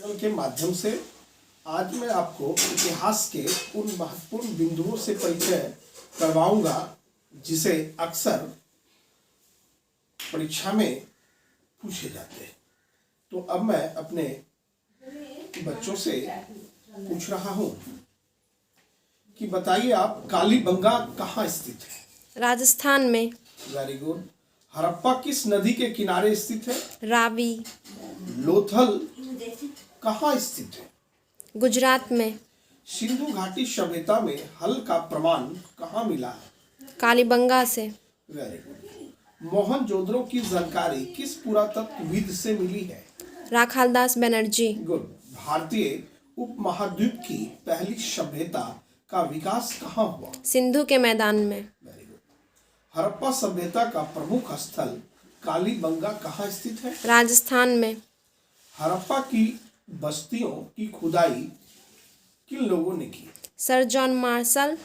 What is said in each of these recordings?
Channel के माध्यम से आज मैं आपको इतिहास के उन महत्वपूर्ण बिंदुओं से परिचय करवाऊंगा जिसे अक्सर परीक्षा में पूछे जाते हैं। तो अब मैं अपने बच्चों से पूछ रहा हूं कि बताइए आप कालीबंगा कहाँ स्थित है? राजस्थान में। Very good. हड़प्पा किस नदी के किनारे स्थित है? रावी। लोथल कहाँ स्थित है? गुजरात में। सिंधु घाटी सभ्यता में हल का प्रमाण कहाँ मिला है? कालीबंगा से। Very good. मोहनजोदड़ो की जानकारी किस पुरातत्वविद से मिली है? राखालदास बनर्जी। गुड। भारतीय उपमहाद्वीप की पहली सभ्यता का विकास कहाँ हुआ? सिंधु के मैदान में। Very good. हड़प्पा सभ्यता का प्रमुख स्थल कालीबंगा कहाँ स्थित है? राजस्थान में। हड़प्पा की बस्तियों की खुदाई किन लोगों ने की? Sir John Marshall,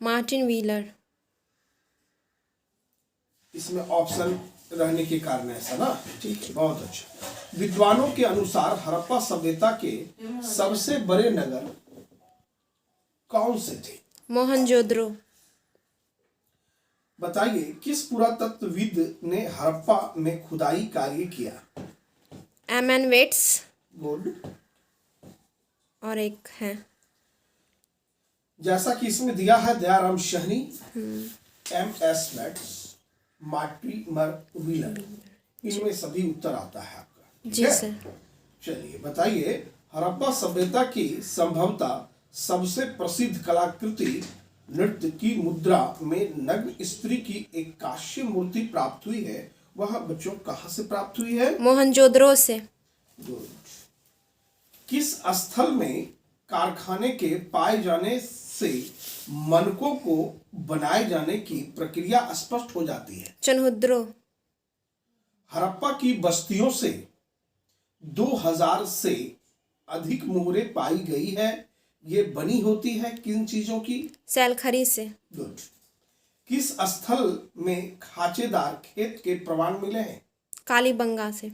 Martin wheeler. इसमें ऑप्शन रहने के कारण ऐसा ना, ठीक है, बहुत अच्छा। विद्वानों के अनुसार हड़प्पा सभ्यता के सबसे बड़े नगर कौन से थे? मोहनजोदड़ो। बताइए किस पुरातत्वविद ने हड़प्पा में खुदाई कार्य किया? MN Vats good. और एक है जैसा कि इसमें दिया है Dayaram Sahni, MS. Vats, Mortimer Wheeler, इनमें सभी उत्तर आता है आपका। जी सर। चलिए बताइए हड़प्पा सभ्यता की संभवतः सबसे प्रसिद्ध कलाकृति नृत्य की मुद्रा में नग्न स्त्री की एक कांस्य मूर्ति प्राप्त हुई है, वह बच्चों कहाँ से प्राप्त हुई है? मोहनजोदड़ो से। गुड। किस स्थल में कारखाने के पाए जाने से मनकों को बनाए जाने की प्रक्रिया स्पष्ट हो जाती है? चनहुद्रो। हड़प्पा की बस्तियों से 2000 से अधिक मोहरें पाई गई है, ये बनी होती है किन चीजों की? सैलखरी से। गुड। किस स्थल में खांचेदार खेत के प्रमाण मिले हैं? कालीबंगा से।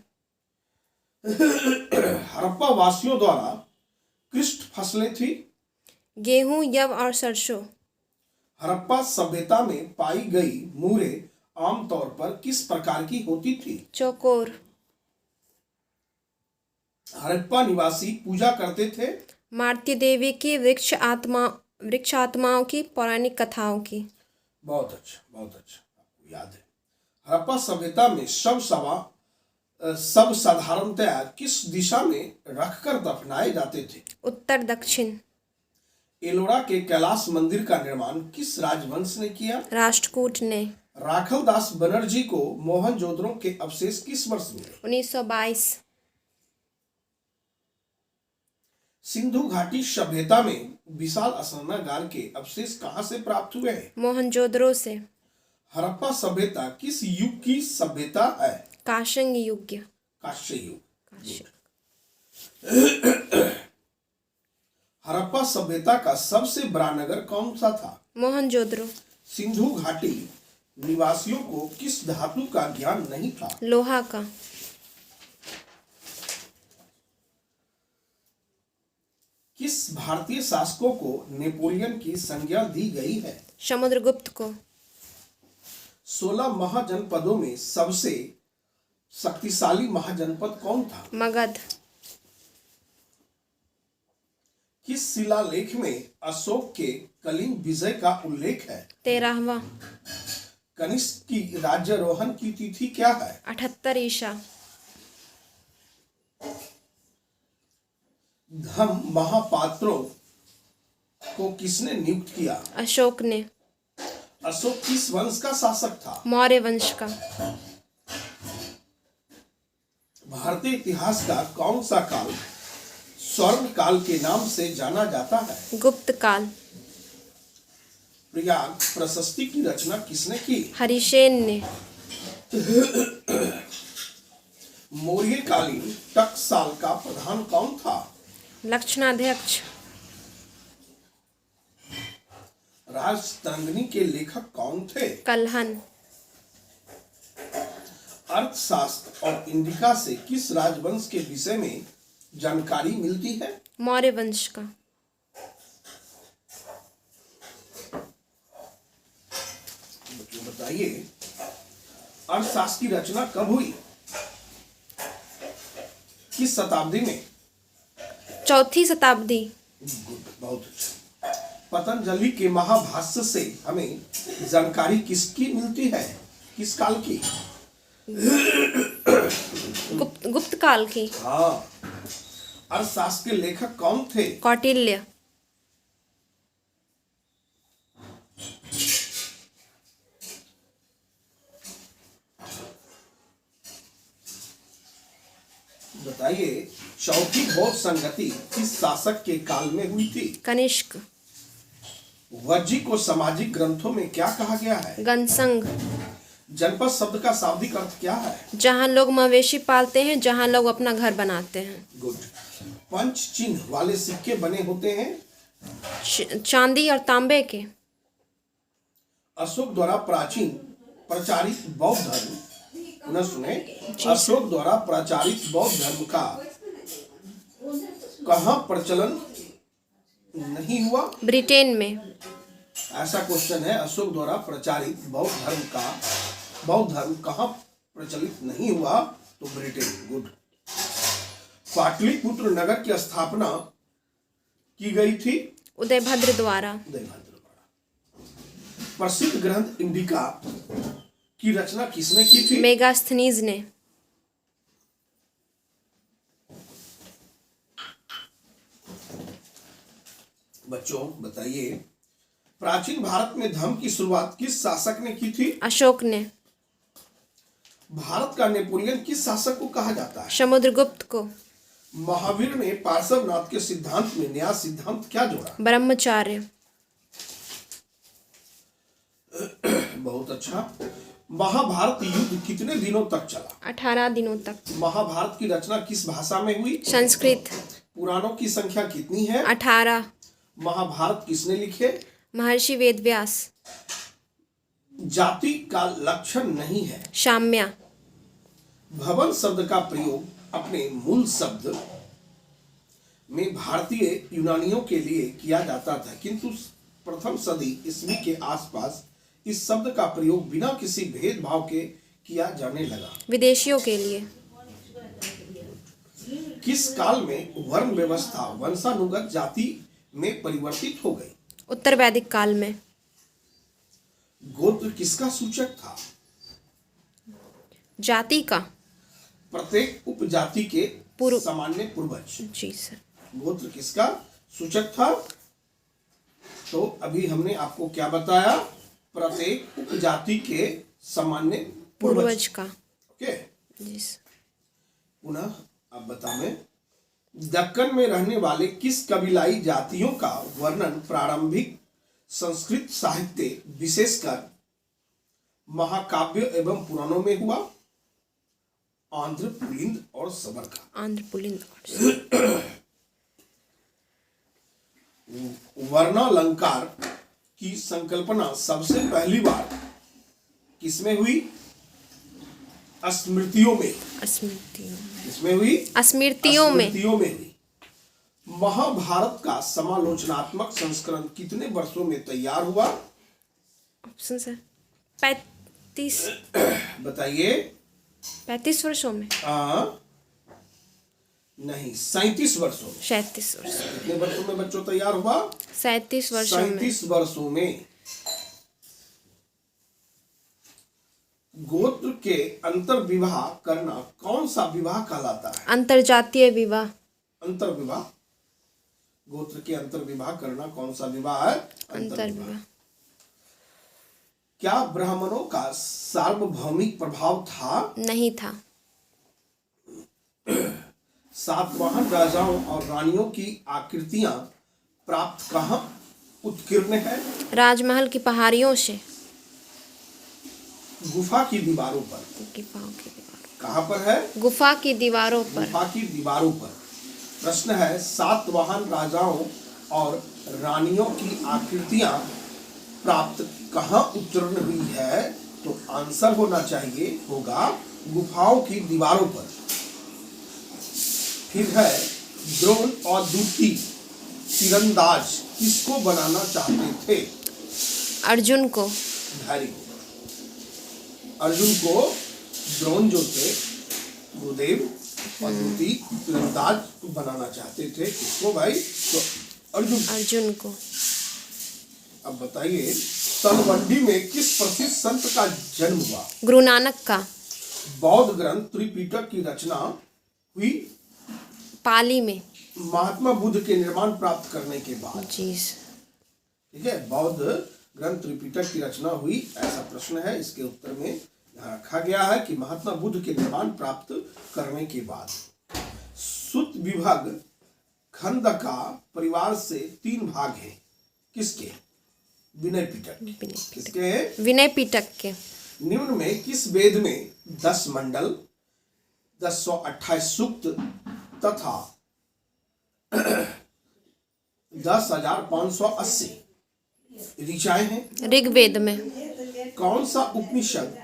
हड़प्पा वासियों द्वारा कृषि फसलें थी? गेहूं, यव और सरसों। हड़प्पा सभ्यता में पाई गई मूरें आमतौर पर किस प्रकार की होती थी? चौकोर। हड़प्पा निवासी पूजा करते थे? मारुति देवी की वृक्ष आत्माओं की पौराणिक कथाओं की। बहुत अच्छा, बहुत अच्छा, आपको याद है। हड़प्पा सभ्यता में सब साधारणतया किस दिशा में रखकर दफनाए जाते थे? उत्तर दक्षिण। एलोरा के कैलाश मंदिर का निर्माण किस राजवंश ने किया? राष्ट्रकूट ने। राखालदास बनर्जी को मोहनजोदड़ो के अवशेष किस वर्ष मिले? 1922। सिंधु घाटी सभ्यता में विशाल स्नानागार के अवशेष कहाँ से प्राप्त हुए हैं? मोहनजोदड़ो से। हड़प्पा सभ्यता किस युग की सभ्यता है? कांस्य युग। कांस्य युग। कांस्य। हड़प्पा सभ्यता का सबसे बड़ा नगर कौन सा था? मोहनजोदड़ो। सिंधु घाटी निवासियों को किस धातु का ज्ञान नहीं था? लोहा का। किस भारतीय शासकों को नेपोलियन की संज्ञा दी गई है? समुद्रगुप्त को। 16 महाजनपदों में सबसे शक्तिशाली महाजनपद कौन था? मगध। किस शिलालेख में अशोक के कलिंग विजय का उल्लेख है? 13वां। कनिष्क की राज्यारोहण की तिथि क्या है? 78 ईसा। धम महापात्रों को किसने नियुक्त किया? अशोक ने। अशोक किस वंश का शासक था? मौर्य वंश का। भारतीय इतिहास का कौन सा काल स्वर्ण काल के नाम से जाना जाता है? गुप्त काल। प्रयाग प्रशस्ति की रचना किसने की? हरिसेन ने। मौर्यकालीन टकसाल का प्रधान कौन था? लक्षणाध्यक्ष। राजतरंगिणी के लेखक कौन थे? कल्हन। अर्थशास्त्र और इंडिका से किस राजवंश के विषय में जानकारी मिलती है? मौर्य वंश का। बच्चों बताइए, अर्थशास्त्र की रचना कब हुई? किस शताब्दी में? चौथी शताब्दी। गुड, बहुत अच्छा। पतंजलि के महाभाष्य से हमें जानकारी किसकी मिलती है? किस काल की? गुप्त काल की। हाँ। अर्थशास्त्र के लेखक कौन थे? कौटिल्य। बताइए, चौथी बौद्ध संगति किस शासक के काल में हुई थी? कनिष्क। वज्जी को सामाजिक ग्रंथों में क्या कहा गया है? गणसंघ। जनपद शब्द का शाब्दिक अर्थ क्या है? जहाँ लोग मवेशी पालते हैं, जहाँ लोग अपना घर बनाते हैं। गुड। पंच चिन्ह वाले सिक्के बने होते हैं? चांदी और तांबे के। अशोक द्वारा प्राचीन प्रचारित बौद्ध धर्म, पुनः सुने, अशोक द्वारा प्रचारित बौद्ध धर्म का कहाँ प्रचलन नहीं हुआ? ब्रिटेन में। ऐसा क्वेश्चन है, अशोक द्वारा प्रचारित बौद्ध धर्म कहाँ प्रचलित नहीं हुआ? तो ब्रिटेन। गुड। पाटलिपुत्र नगर की स्थापना की गई थी? उदयभद्र द्वारा। प्रसिद्ध ग्रंथ इंडिका की रचना किसने की थी? मेगास्थनीज ने। बच्चों बताइए, प्राचीन भारत में धर्म की शुरुआत किस शासक ने की थी? अशोक ने। भारत का नेपोलियन किस शासक को कहा जाता है? समुद्रगुप्त को। महावीर ने पार्श्वनाथ के सिद्धांत में नया सिद्धांत क्या जोड़ा? ब्रह्मचार्य। बहुत अच्छा। महाभारत युद्ध कितने दिनों तक चला? 18 दिनों तक। महाभारत की रचना किस भाषा में हुई? संस्कृत। पुराणों की संख्या कितनी है? 18। महाभारत किसने लिखे? महर्षि वेदव्यास। जाति का लक्षण नहीं है। शाम्या। भवन शब्द का प्रयोग अपने मूल शब्द में भारतीय यूनानियों के लिए किया जाता था, किंतु प्रथम सदी ईस्वी के आसपास इस शब्द का प्रयोग बिना किसी भेदभाव के किया जाने लगा। विदेशियों के लिए। किस काल में वर्ण व्यवस्था वंशानुगत जाति में परिवर्तित हो गई? उत्तर वैदिक काल में। गोत्र किसका सूचक था? जाति का। प्रत्येक उपजाति के सामान्य पूर्वज। जी सर। गोत्र किसका सूचक था? तो अभी हमने आपको क्या बताया? प्रत्येक उपजाति के सामान्य पूर्वज का। ओके जी सर। पुनः अब बताएं, दक्कन में रहने वाले किस कबीलाई जातियों का वर्णन प्रारंभिक संस्कृत साहित्य विशेषकर महाकाव्य एवं पुराणों में हुआ? आंध्र, पुलिंद और सबर का। आंध्र, पुलिंद। वर्णालंकार की संकल्पना सबसे पहली बार किसमें हुई? स्मृतियों में। किसमें हुई? स्मृतियों में हुई। महाभारत का समालोचनात्मक संस्करण कितने वर्षों में तैयार हुआ? Option sir 35। बताइए। 35 वर्षों में। नहीं, 37 वर्षों में। 37 वर्षों। कितने वर्षों में बच्चों तैयार हुआ? 37 वर्षों में। 37 वर्षों में। गोत्र के अंतर विवाह करना कौन सा विवाह कहलाता है? अंतरजातीय विवाह। अंतर विवाह। गोत्र के अंतर विवाह करना कौन सा विवाह है? अंतर विवाह। क्या ब्राह्मणों का सार्वभौमिक प्रभाव था? नहीं था। सातवाहन राजाओं और रानियों की आकृतियां प्राप्त कहाँ उत्कीर्ण है? राजमहल की पहाड़ियों से। गुफा की दीवारों पर। कहाँ पर है? गुफा की दीवारों पर। गुफा की दीवारों पर। प्रश्न है, सातवाहन राजाओं और रानियों की आकृतियां प्राप्त कहाँ उत्कीर्ण हुई है? तो आंसर होगा गुफाओं की दीवारों पर। फिर है, द्रोण और दूती तीरंदाज किसको बनाना चाहते थे? अर्जुन को। Very good. अर्जुन को द्रोण जो थे गुरुदेव और दूती तीरंदाज बनाना चाहते थे। किसको भाई? तो अर्जुन को। अब बताइए तलवंडी में किस प्रसिद्ध संत का जन्म हुआ? गुरु नानक का। बौद्ध ग्रंथ त्रिपिटक की रचना हुई पाली में। महात्मा बुद्ध के निर्माण प्राप्त करने के बाद। जी। ठीक है, बौद्ध ग्रंथ त्रिपिटक की रचना हुई, ऐसा प्रश्न है। इसके उत्तर में यहाँ रखा गया है कि महात्मा बुद्ध के निर्माण प्राप्त करने के बाद। सुत विभाग खंड का परिवार से 3 भाग हैं। किसके? विनय पिटक। किसके? विनय पिटक के। निम्न में किस वेद में 10 मंडल, 1028 सूक्त तथा 10,580 ऋचाएं हैं? ऋग्वेद में। कौन सा उपनिषद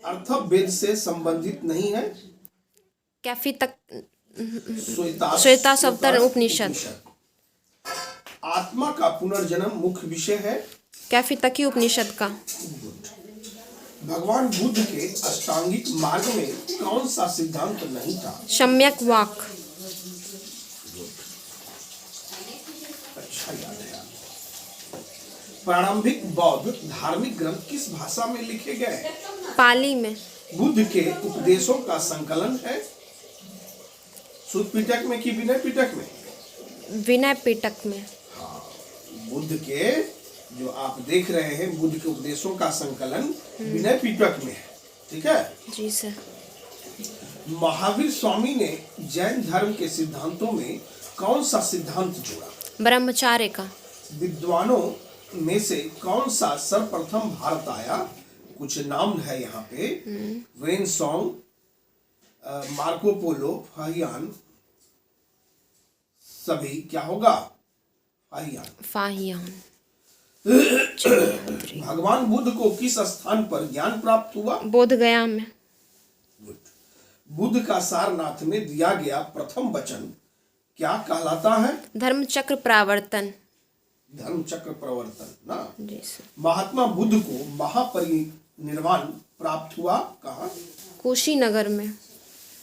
अर्थवेद से संबंधित नहीं है? कैफी तक श्वेता सप्तर उपनिषद। आत्मा का पुनर्जन्म मुख्य विषय है? कैफी तकी उपनिषद का। भगवान बुद्ध के अष्टांगिक मार्ग में कौन सा सिद्धांत नहीं था? सम्यक वाक। अच्छा याद है। प्रारंभिक बौद्ध धार्मिक ग्रंथ किस भाषा में लिखे गए? पाली में। बुद्ध के उपदेशों का संकलन है? सुत पिटक में कि विनय पिटक में? विनय पिटक में। बुद्ध के जो आप देख रहे हैं बुद्ध के उपदेशों का संकलन विनय पिटक में है। ठीक है जी सर। महावीर स्वामी ने जैन धर्म के सिद्धांतों में कौन सा सिद्धांत जोड़ा? ब्रह्मचार्य का। विद्वानों में से कौन सा सर्वप्रथम भारत आया? कुछ नाम है यहाँ पे। When song, Marco Polo, Fahien, सभी क्या होगा? फाहियान। भगवान बुद्ध को किस स्थान पर ज्ञान प्राप्त हुआ? बोध गया में। बुद्ध का सारनाथ में दिया गया प्रथम वचन क्या कहलाता है? धर्मचक्र प्रवर्तन। धर्मचक्र प्रवर्तन ना जी सर। महात्मा बुद्ध को महापरिनिर्वाण प्राप्त हुआ कहाँ? कुशीनगर में।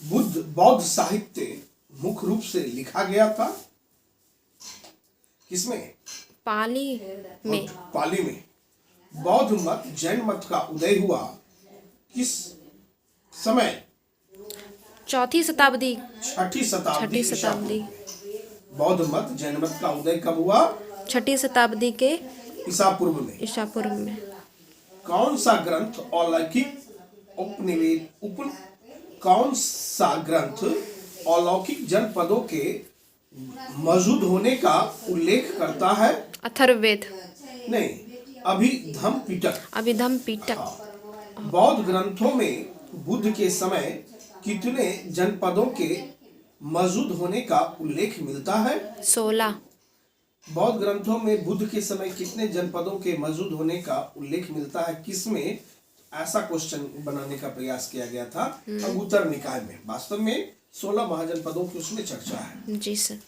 बौद्ध साहित्य मुख्य रूप से लिखा गया था किसमें? पाली में। पाली में। बौद्ध मत जैन मत का उदय हुआ किस समय? चौथी शताब्दी। छठी शताब्दी। बौद्ध मत जैन मत का उदय कब हुआ? छठी शताब्दी के ईसा पूर्व में। कौन सा ग्रंथ अलौकिक जनपदों के मौजूद होने का उल्लेख करता है? अथर्ववेद। नहीं, अभिधम पिटक। बौद्ध ग्रंथों में बुद्ध के समय कितने जनपदों के मौजूद होने का उल्लेख मिलता है? 16। बौद्ध ग्रंथों में बुद्ध के समय कितने जनपदों के मौजूद होने का उल्लेख मिलता है? किसमें? ऐसा क्वेश्चन बनाने का प्रयास किया गया था अंगुत्तर निकाय में। वास्तव में 16 महाजनपदों की उसमें चर्चा है। जी सर।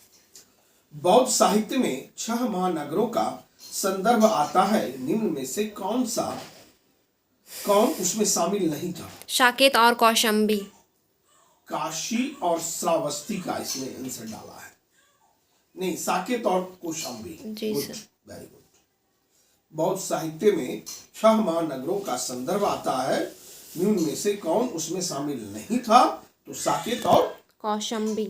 बौद्ध साहित्य में 6 महानगरों का संदर्भ आता है। निम्न में से कौन उसमें शामिल नहीं था? साकेत और कौशाम्बी। काशी और श्रावस्ती का इसमें आंसर डाला है। नहीं, साकेत और कौशाम्बी। जी सर। Very good. बौद्ध साहित्य में 6 महानगरों का संदर्भ आता है। निम्न में से कौन उसमें शामिल नहीं था? तो साकेत और कौशाम्बी।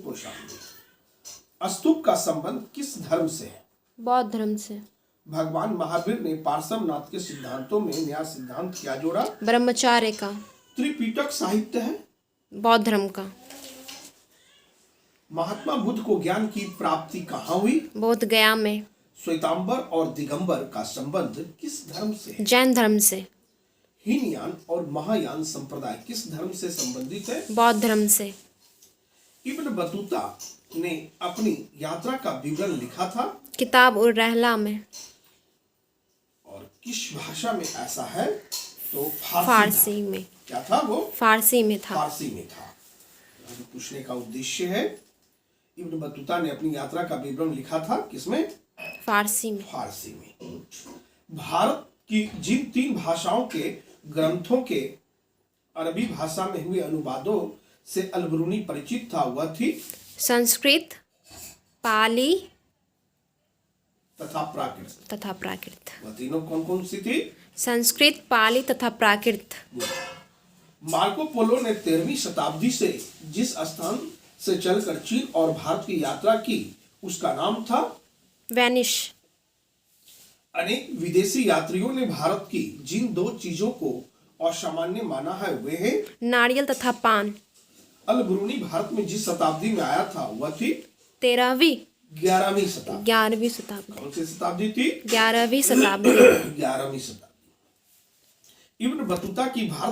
स्तूप का संबंध किस धर्म से है? बौद्ध धर्म से। भगवान महावीर ने पार्श्वनाथ के सिद्धांतों में नया सिद्धांत क्या जोड़ा? ब्रह्मचार्य का। त्रिपिटक साहित्य है बौद्ध धर्म का। महात्मा बुद्ध को ज्ञान की प्राप्ति कहाँ हुई? बोध गया में। श्वेतांबर और दिगंबर का संबंध किस धर्म से? जैन धर्म से। हीनयान और महायान संप्रदाय किस धर्म से संबंधित है? बौद्ध धर्म से। इब्न बतूता ने अपनी यात्रा का विवरण लिखा था? किताब उर रहला में। और किस भाषा में ऐसा है? तो फारसी में। क्या था वो? फारसी में था। फारसी में था। पूछने का उद्देश्य है इब्न बतूता ने अपनी यात्रा का विवरण लिखा था किसमें? फारसी में। फारसी में। भारत की जिन 3 भाषाओं के ग्रंथों के अरबी भाषा में हुए अनुवादों से अल-बरूनी परिचित था वह थी संस्कृत, पाली तथा प्राकृत। तथा प्राकृत। वह तीनों कौन कौन सी थी? संस्कृत, पाली तथा प्राकृत। मार्को पोलो ने 13वीं शताब्दी से जिस स्थान से चलकर चीन और भारत की यात्रा की उसका नाम था वेनिस। अनेक विदेशी यात्रियों ने भारत की जिन 2 चीजों को असामान्य माना है वे हैं नारियल तथा पान। अल-बरूनी भारत में जिस शताब्दी में आया था वह थी 13वीं 11वीं शताब्दी। 11वीं शताब्दी। कौन सी शताब्दी थी? 11वीं शताब्दी। 11वीं शताब्दी। इब्न बतूता की भारत